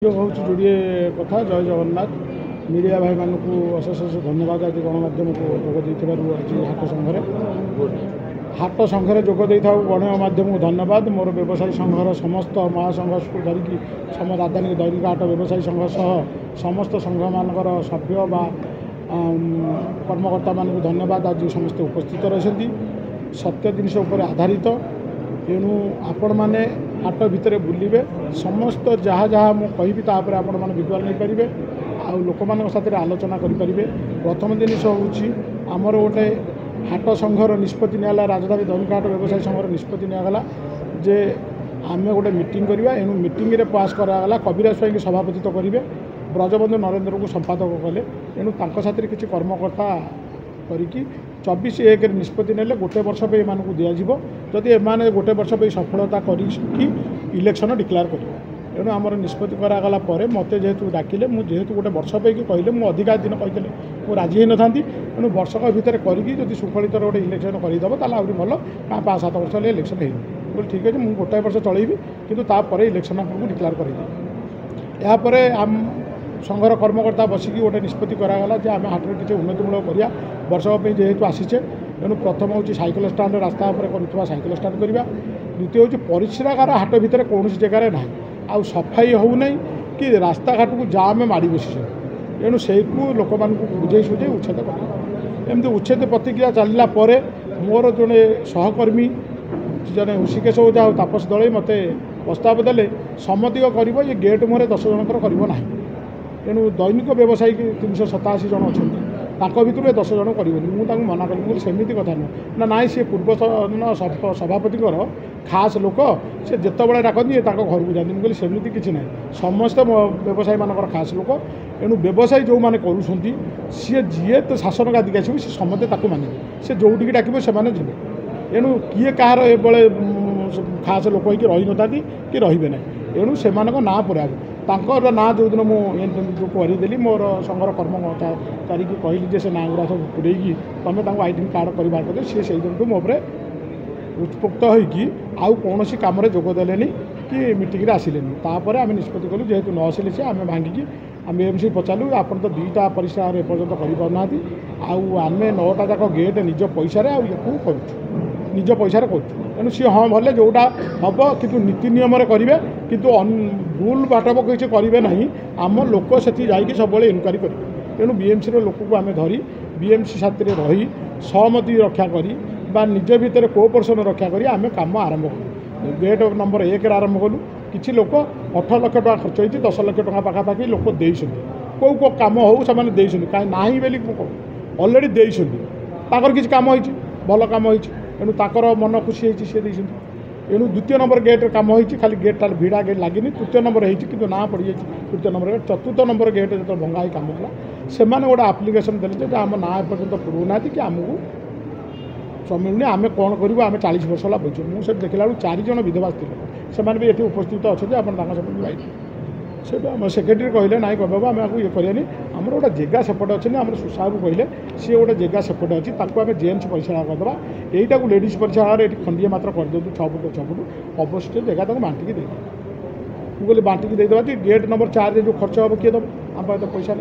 हूँ जोड़े कथा जय जगन्नाथ मीडिया भाई मानक अशेष अशेष धन्यवाद। आज गणमाध्यम को जोग आज हाट संघरे जोग गणमाध्यम को धन्यवाद। मोर व्यवसायी संघर समस्त महासंघ को धरिकी सम राजधानी दैनिक हाट व्यवसायी संघ सह समस्त संघ मानकर सभ्य बा कर्मकर्ता मान धन्यवाद। आज समस्त उपस्थित रही सत्य जिनस आधारित तेणु आपण मैंने हाट भितर बुलिबे समस्त जहाँ जहाँ मुझे कहि तापर आपण मैंने विद्वान नहीं पारे आ लोक मान साथ आलोचना करें। प्रथम जिनस हूँ आमर गोटे हाट संघर निष्पत्ति निगला राजधानी दैनिक हाट व्यवसायी संघर निष्पत्ति निगला जे आम गोटे मीटिंग करवा एणु मीटिंग रे पास करागला कविराज स्वाई की सभापतित्व करेंगे ब्रजबंधु नरेंद्र को संपादक कले एणु साथी किसी कर्मकर्ता करिकी 24/1 निष्पत्ति ने गोटे वर्ष पे एम दिज्व जदि एम गोटे वर्ष पे सफलता करी इलेक्शन डिक्लेयर कर तेणु आमर निष्पत्ति करागला मत जेहेतु डाकिले मुझे गोटे वर्ष पे कहले मुझे अधिका दिन कहते मुझे राजी होता तेणु वर्षक भितर करी सुखलित गोटे इलेक्शन करदेव आहरी भल 5-7 वर्ष इलेक्शन हो ठीक अच्छे मुझे गोटाए वर्ष चलैबी कि इलेक्शन आपको डिक्लेयर कर यापर आम संघर कर्मकर्ता बसिकी गोटे निष्पत्ति करागला जे आम हाटर किसी उन्नतिमूलक करिया वर्षक जेहेतु आसीचे तेणु प्रथम हूँ साइकेल स्टाण्ड रास्ता करुवा साइकेल स्टाण्ड करवा द्वितीय हूँ परिश्रागार हाट भितर कौन जगार ना आउ सफाई होना कि रास्ता घाट को जाम माड़ी बसी तेणु से लोक मान बुझे सुझे उच्छेद करमती उच्छेद प्रतिक्रिया चलला मोर जड़े सहकर्मी जड़े ऋषिकेश ओझा और तापस दल मत प्रस्ताव देले सम्मतिक कर ये गेट मुहर 10 जनकर करना तेणु दैनिक व्यवसायी 387 जन अच्छा भितर 10 जन करेंगे मुझे मना करी सेमती कथा नुह ना सी पूर्व सभापति खास लोक से जिते डाकती घर को जाती मुझे सेमती किसी ना समस्त व्यवसायी मान खास लोक एणु व्यवसायी जो मैंने करुँच सी जी तो शासन गादी आसो सी समस्ते माने से जोटिक डाक से जी एणु किए कहार ये खास लोक हो रही न था कि रे ना एणु से ना पूरा तांकर ना जो दिन मुझे करदेली मोर संघर कर्मचारी की कहली से ना गुरा सब पुरेगी तुम्हें आईडी कार्ड कर सी से दिन मो उत्पुक्त होगी आउ कौन कम जोगदेले कि मीटिंग आसिले तापर आम निष्पत्ति कलु जेहेतु न आसिले से आम भांगिकी आम एमसी पचारू आप तो 2टा परिश्रा एपर्यंत करना आम 9टा जाक गेट निज पैसा करूँ निज पैसा करूँ सी हाँ भले जोटा हम कि नीति नियम करेंगे किंतु भूल बाटप किसी करेंगे ना आम लोक से जाकि सब इनक्वारी करेंगे तेणु बीएमसी लोक को आम धरी बीएमसी साथी रही सहमति रक्षा करी बा निज भितर कोऑपरेशन रक्षा करी आम काम आरंभ कलु गेट नंबर 1 आरंभ कलु किसी लोक 18 लाख टका खर्च होती 10 लाख टका पाखापाखि लोक देते कौ कौ कम हो से कहीं ना बोली अलरेडी देते किसी कम हो भल कम हो तेणु ताकर मन खुशी होती सी देते एणु द्वितीय नंबर गेट कम हो खाली गेटा भिड़ा गेट लगे तृतीय नंबर हो ना पड़ जाए तृतीय नंबर गेट चतुर्थ नंबर गेट जो भंगा ही कम कला से गोटे आप्लिकेसन देते आम ना एपर्यंत पुरौना कि आमको मिलूनी आम कौन करूँ आम 40 वर्ष है बुझे मुझे देखला 4 जन विधवा स्त्री लोक से भी ये उपस्थित अच्छा आप लाइट से सेक्रेटरी कहले ना बाबा आम आपको ये करानी आमर गोटे जगह सेपटे अच्छे आम सुसाहू कहले सी गोटे जगह सेपटे अच्छी आम जेन्स परिश्रा करदे यहीटा लेडीज परिश्रा ये खंडिए मात्र करदे 6 फुट 6 फुट अवश्य जगह तक बांटिकी दे मुझे बांटिकी देदेवा कि गेट नंबर 4 जो खर्च हम किए दब आम तो पैसा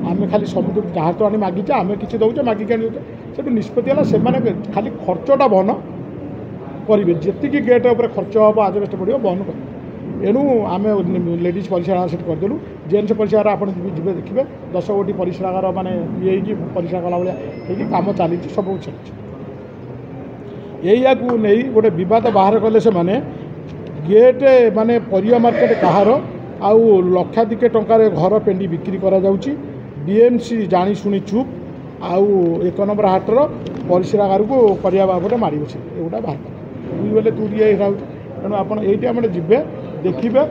आम खाली सब जहाँ तो आनी मागिचे आम किसी दौचे मागिक आनी से निष्पत्ति है खाली खर्चटा बहन करेंगे जी गेट उपर खर्च हम आजबेस्ट पड़ो बहन कर एणु आम लेडीज परिश्रागार से करदेलु जेन्स परिश्रागार आप जी देखिए 10 गोटी परिश्रागार माने ये परिश्रा कला भाया कम चली सब चलती या नहीं गोटे बद बाहर कले से माने गेट माने परिया मार्केट कहार आउ लक्षाधिक टंकार घर पेंडी बिक्री करा जाउची डीएमसी जानी शुणी चुप आउ 1 नंबर हाटर परिश्रागार को करने बाबद माड़ बसे एगुटा बाहर बुझे तू ये तेणु आप ये जीवे देखिए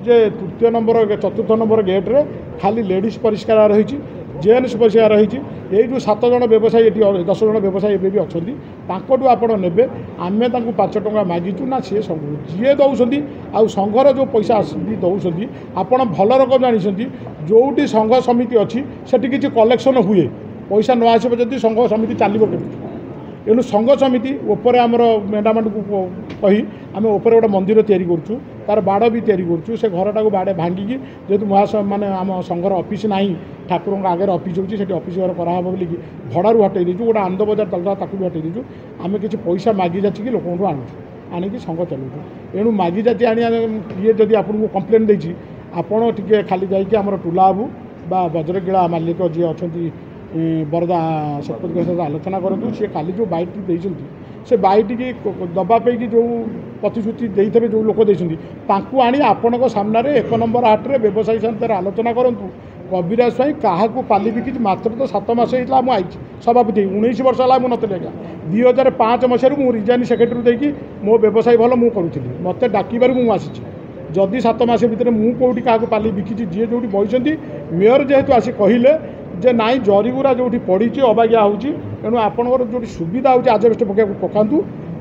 जे तृतीय नंबर चतुर्थ नंबर गेट्रे खाली लेडीज परिष्कार रही जेन्स परिष्कार रही ये जो 7 जन व्यवसायी ये 10 जन व्यवसायी एवं भी अच्छा आपड़ ने आम 5 टଙ୍କା मागिचु ना सी सब जी दौरान आउ संघर जो पैसा भी दौरान आपड़ भल रकम जानते जोटी संघ समिति अच्छी से किसी कलेक्शन हुए पैसा न आसो जब संघ समिति चलो एणु संघ समिति उपर आमर मेडामेंट को कही आम उपर गोटे मंदिर तैयारी करूँ तार बाड़ भी तैयारी करूँ से घरटा बाड़े भांगिकी जेहतु माने आम संघर ऑफिस ना ठाकुर आगे ऑफिस होती से ऑफिस घर कराब बोली भड़ारू हटई देचु गोटे आनंद बजार चलता ताकू भी हटई देचु आम किसी पैसा मागि जाची लोक आणु आणिकी संघ चलाऊ एणु मागि जाती आनी ये जदि आपको कम्प्लेन देती आपण टे खाली जाइए टुला बाबू बा बज्रगिला मालिक जी अच्छा बरदा सरपंच सहित आलोचना करूँ सी खाली जो बाइट देती से बाइट की दबापी जो प्रतिश्रुति देते जो लोक देती आनी आपण सामने 1 नंबर हाट्रे व्यवसायी सहित आलोचना करूँ कविराज स्वाई क्या पाली बिकी मात्र तो 7 मास होता मुझे सभापति 19 वर्ष है मुझे नथी आज्ञा 2005 मसीह मुझे रिजाइन सेक्रेटरी देकी मो व्यवसाय भल मुझे करूँ मत डाकबार मुझे जदि 7 मास भितर मुझे कौटी क्या पाली बिकी जी जो बही मेयर जेहेतु आसी कहले जे नाई जरीगुरा जो पड़ी अबागिया होणु आपंकर जो सुविधा हो आजबेस्ट पकातु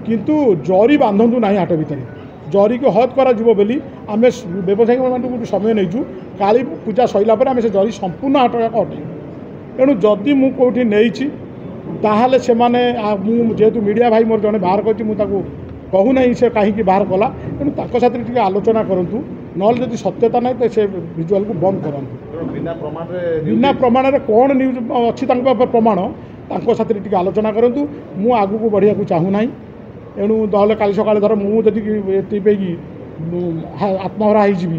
किंतु जरी बांधतु ना हाट भितर जरी को हद करा बोली आम व्यवसायी मैं समय नहीं काली पूजा सरला आम से जरी संपूर्ण हाट हटे तेणु जदि मुझे कौटी नहीं ताहले से जेहेतु मीडिया भाई मोर जड़े बाहर कर कहूना से कहीं बाहर कला तेणु साथ आलोचना करूँ ना जदि सत्यता ना तो से विजुआल को बंद करूँ बिना प्रमाण कौन न्यूज अच्छी प्रमाण साथ आलोचना करूँ मु आगू को बढ़िया को चाहूना एणु दल काली सका धर मुझे पैकी आत्महरा हो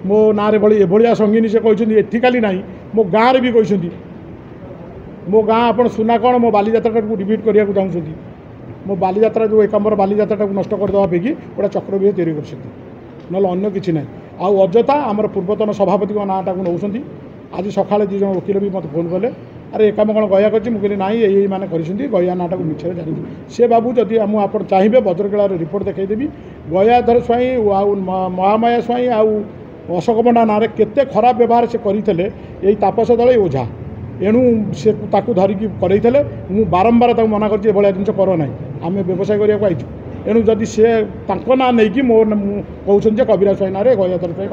मो ना भाया संगीनी से कहते एठी खाली ना मो गाँव में भी कहते मो गाँ आप सुना कौन मो बालीजात्रा को डिविट करने को चाहूँगी मो बालीजात्रा जो 1 नंबर बालीजात्रा को नष्ट करदेवा पैकी गोटे चक्रव्यूह तैयारी कर ना अन्न कि ना आउ अजथा आमर पूर्वतन सभापति नाटा को नौकरी आज सका 2 जन वकिल भी मत फोन कले अरे एक कौन गया कर मुझे ना यही मैंने गया नाटा को मिछे जानी से बाबू जदि आप चाहिए बज्रगिलार रिपोर्ट देखईदेवी गयाधर स्वाई आउ महामाया स्वाई आउ अशोक पंडा ना केते खराब व्यवहार से करते यही तापस दल ओझा एणु से धरिकी करते मु बारंबार मना कर भाया जिन कर ना आम व्यवसाय करने को एणु जदि से ना नहीं मो कहते कविराज स्वाई ना गयाधर स्वाई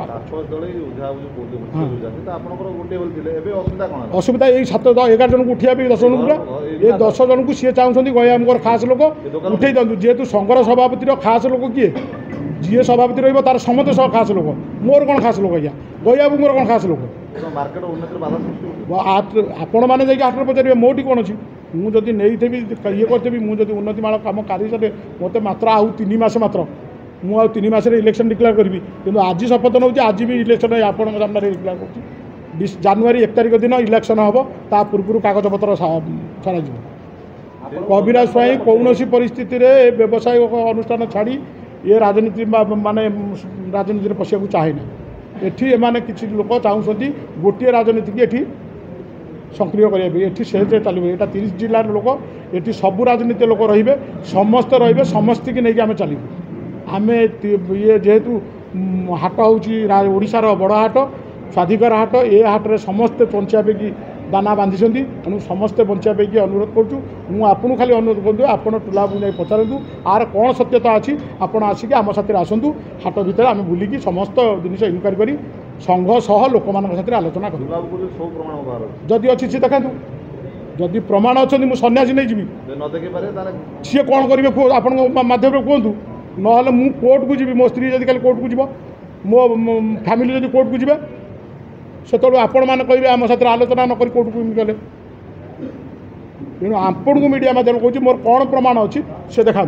असुविधा यही 7-11 जन को उठा 10 जन पूरा ये 10 जन को सी चाहते गया मोर खास लोक उठे दिखाँ जेहेतु संघर सभापति खास लोक किए जी सभापति रही तार समस्त सह खास लोक मोर कौन खास लोक आज्ञा गया मोर कौन खास लोक आपण मैंने जाकि हाट में पचारे मोटी कौन अच्छी मुझे नहीं थी ये करी मुझे उन्नतिमाला कम कर मत मात्र आउ 3 मास मात्र मुझे 3 मास इलेक्शन डिक्लेयर करी कि आज शपथ नौ आज भी इलेक्शन आपण सामने डिक्लेयर कर जानुरी 1 तारिख दिन इलेक्शन हम ता पूर्व कागजपत्र छड़ा कविराज स्वाई कौन परिस्थिति व्यवसाय अनुष्ठान छाड़ी ये राजनीति माने राजनीति में पशिया चाहे ना एठी एमाने किसी लोक चाहते गोटे राजनीति की एठी सक्रिय करेंगे ये से चलो यहाँ 30 जिलार लोक ये सबू राजनीति लोक रे समस्त रे समस्त की नहीं आम चलू आम ये जेहेतु हाट होशार बड़ हाट स्वाधिकार हाट ये हाट्रे समस्ते पंचायत दाना बांधि तेणु समस्ते बचाई अनुरोध करूँ आपको खाली अनुरोध करूँ आप टोला जाए पचारूँ आर कौन सत्यता अच्छी आपड़ आसिक आम साथी आसतु हाट भर आम बुलिकी समस्त जिन इनक्वारी कर संघ सह लोक मान आलोचना कर जदि अच्छी सी देखा जदि प्रमाण अच्छा मुझे सन्यासी नहीं जी सी कौन करेंगे आपण मध्यम कहतु ना मु कोर्ट को जी मो स्त्री जब कल कोर्ट को जी मो फैमिली जब कोर्ट को जी से आपण मैंने कहे आम साथ आलोचना नक कोर्ट को गले तेणु आपण को मीडिया माध्यम कहूँ मोर कौन प्रमाण अच्छी से देखा